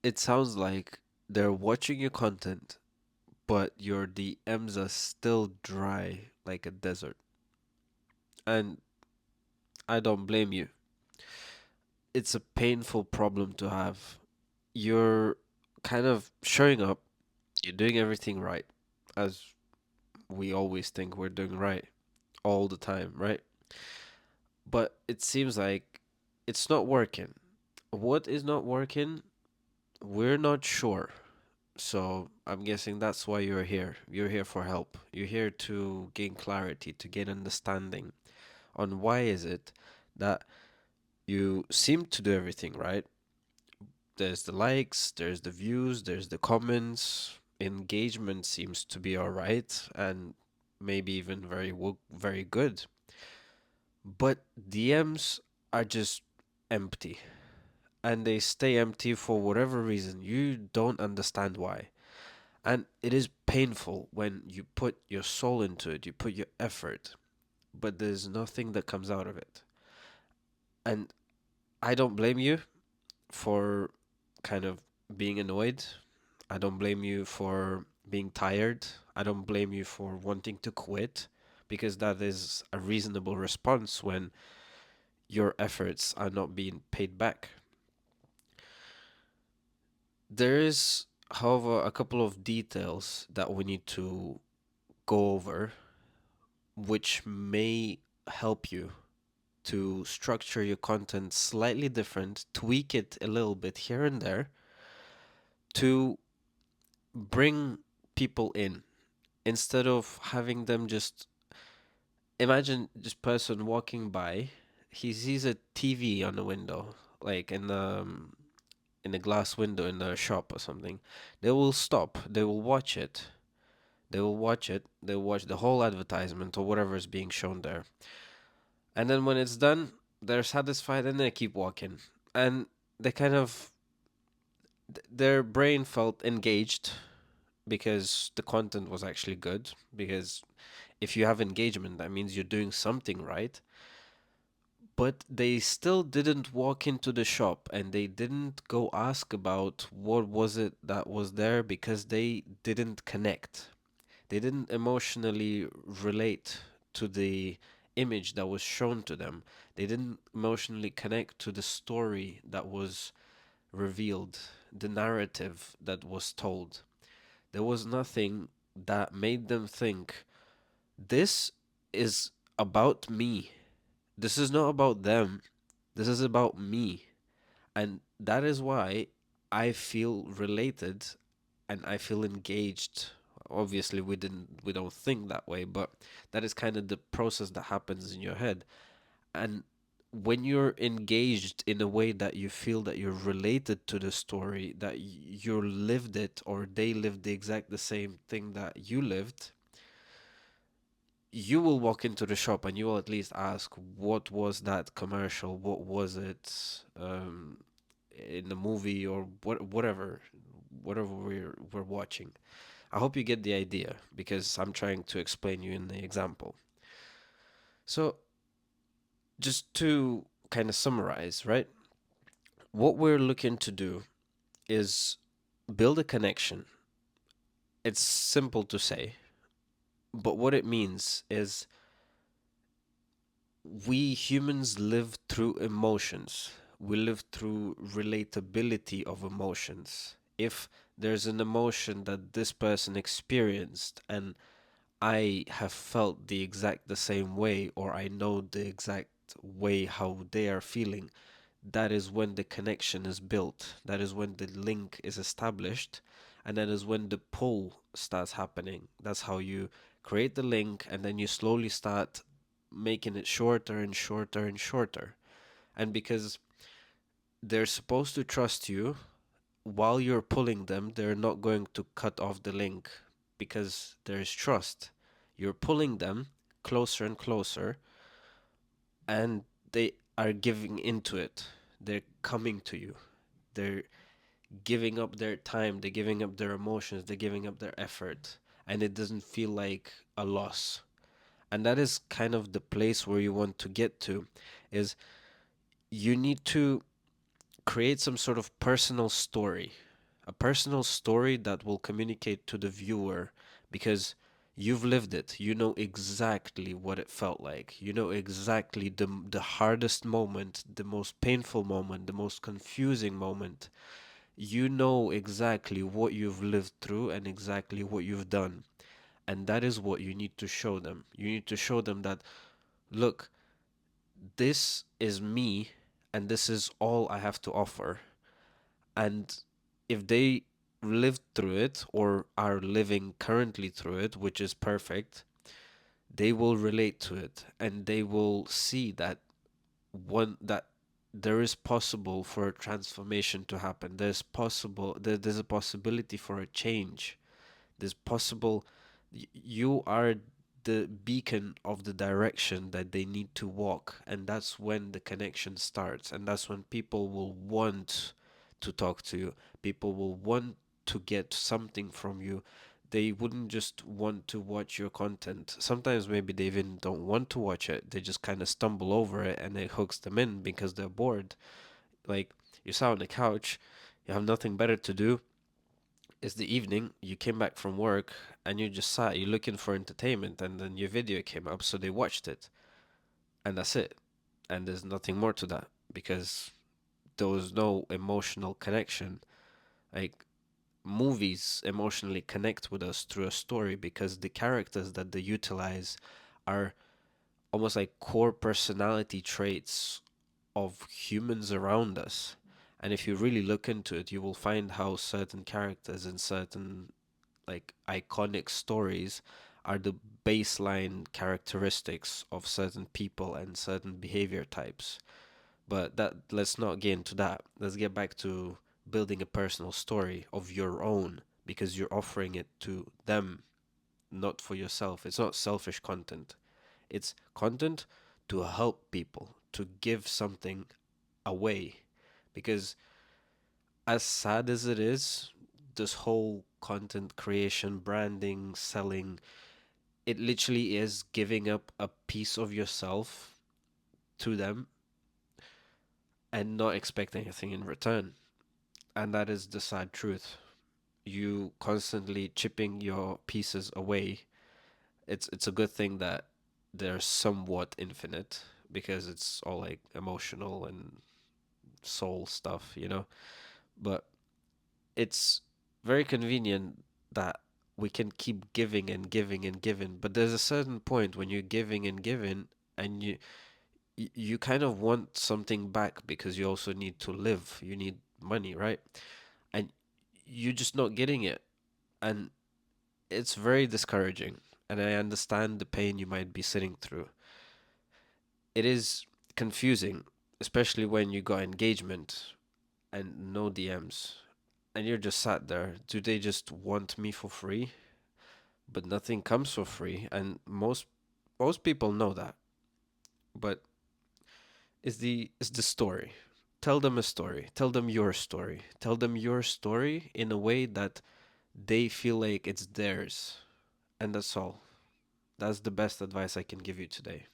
It sounds like they're watching your content, but your DMs are still dry like a desert. And I don't blame you. It's a painful problem to have. You're kind of showing up, you're doing everything right, as we always think we're doing right all the time, right? But it seems like it's not working. What is not working? We're not sure. So I'm guessing that's why you're here. You're here for help. You're here to gain clarity, to gain understanding on why is it that you seem to do everything right. There's the likes, there's the views, there's the comments. Engagement seems to be all right and maybe even very good. But DMs are just empty and they stay empty for whatever reason. You don't understand why. And it is painful when you put your soul into it, you put your effort, but there's nothing that comes out of it. And I don't blame you for kind of being annoyed. I don't blame you for being tired. I don't blame you for wanting to quit because that is a reasonable response when your efforts are not being paid back. There is, however, a couple of details that we need to go over which may help you to structure your content slightly different, tweak it a little bit here and there to bring people in instead of having them just imagine this person walking by, he sees a TV on the window, like in a glass window in a shop or something. They will stop, they will watch it. They will watch it, they'll watch the whole advertisement or whatever is being shown there. And then when it's done, they're satisfied and they keep walking. And they kind of their brain felt engaged because the content was actually good. Because if you have engagement, that means you're doing something right. But they still didn't walk into the shop and they didn't go ask about what was it that was there because they didn't connect. They didn't emotionally relate to the image that was shown to them. They didn't emotionally connect to the story that was revealed, the narrative that was told. There was nothing that made them think, this is about me. This is not about them. This is about me. And that is why I feel related and I feel engaged. Obviously, we don't think that way, but that is kind of the process that happens in your head. And when you're engaged in a way that you feel that you're related to the story, that you lived it or they lived the exact the same thing that you lived, you will walk into the shop and you will at least ask, what was that commercial? What was it in the movie or whatever we're watching. I hope you get the idea because I'm trying to explain you in the example. So, just to kind of summarize, right? What we're looking to do is build a connection. It's simple to say, but what it means is we humans live through emotions. We live through relatability of emotions. If there's an emotion that this person experienced and I have felt the exact the same way, or I know the exact way how they are feeling, that is when the connection is built. That is when the link is established. And that is when the pull starts happening. That's how you create the link and then you slowly start making it shorter and shorter and shorter. And because they're supposed to trust you, while you're pulling them, they're not going to cut off the link because there's trust. You're pulling them closer and closer, and they are giving into it. They're coming to you. They're giving up their time, they're giving up their emotions, they're giving up their effort, and it doesn't feel like a loss. And that is kind of the place where you want to get to is you need to create some sort of personal story. a personal story that will communicate to the viewer because you've lived it. You know exactly what it felt like. You know exactly the hardest moment, the most painful moment, the most confusing moment. You know exactly what you've lived through and exactly what you've done. And that is what you need to show them. You need to show them that, look, this is me and this is all I have to offer. And if they lived through it or are living currently through it, which is perfect, they will relate to it and they will see that one that there is possible for a transformation to happen. There's a possibility for a change. There's possible you are the beacon of the direction that they need to walk, and that's when the connection starts, and that's when people will want to talk to you. People will want to get something from you. They wouldn't just want to watch your content. Sometimes maybe they even don't want to watch it. They just kind of stumble over it and it hooks them in because they're bored. Like, you sat on the couch, you have nothing better to do, it's the evening, you came back from work and you just sat, you're looking for entertainment, and then your video came up, so they watched it, and that's it. And there's nothing more to that because there was no emotional connection. Like, movies emotionally connect with us through a story because the characters that they utilize are almost like core personality traits of humans around us. And if you really look into it, you will find how certain characters in certain like iconic stories are the baseline characteristics of certain people and certain behavior types. But that let's not get into that. Let's get back to building a personal story of your own because you're offering it to them, not for yourself. It's not selfish content. It's content to help people, to give something away. Because as sad as it is, this whole content creation, branding, selling, it literally is giving up a piece of yourself to them and not expecting anything in return. And that is the sad truth. You constantly chipping your pieces away. It's a good thing that they're somewhat infinite because it's all like emotional and soul stuff, you know? But it's very convenient that we can keep giving and giving and giving, but there's a certain point when you're giving and giving and you kind of want something back because you also need to live. You need money, right? And you're just not getting it. And it's very discouraging. And I understand the pain you might be sitting through. It is confusing, especially when you got engagement and no DMs. And you're just sat there. Do they just want me for free? But nothing comes for free, and most people know that. But it's the story. Tell them a story. Tell them your story. Tell them your story in a way that they feel like it's theirs. And that's all. That's the best advice I can give you today.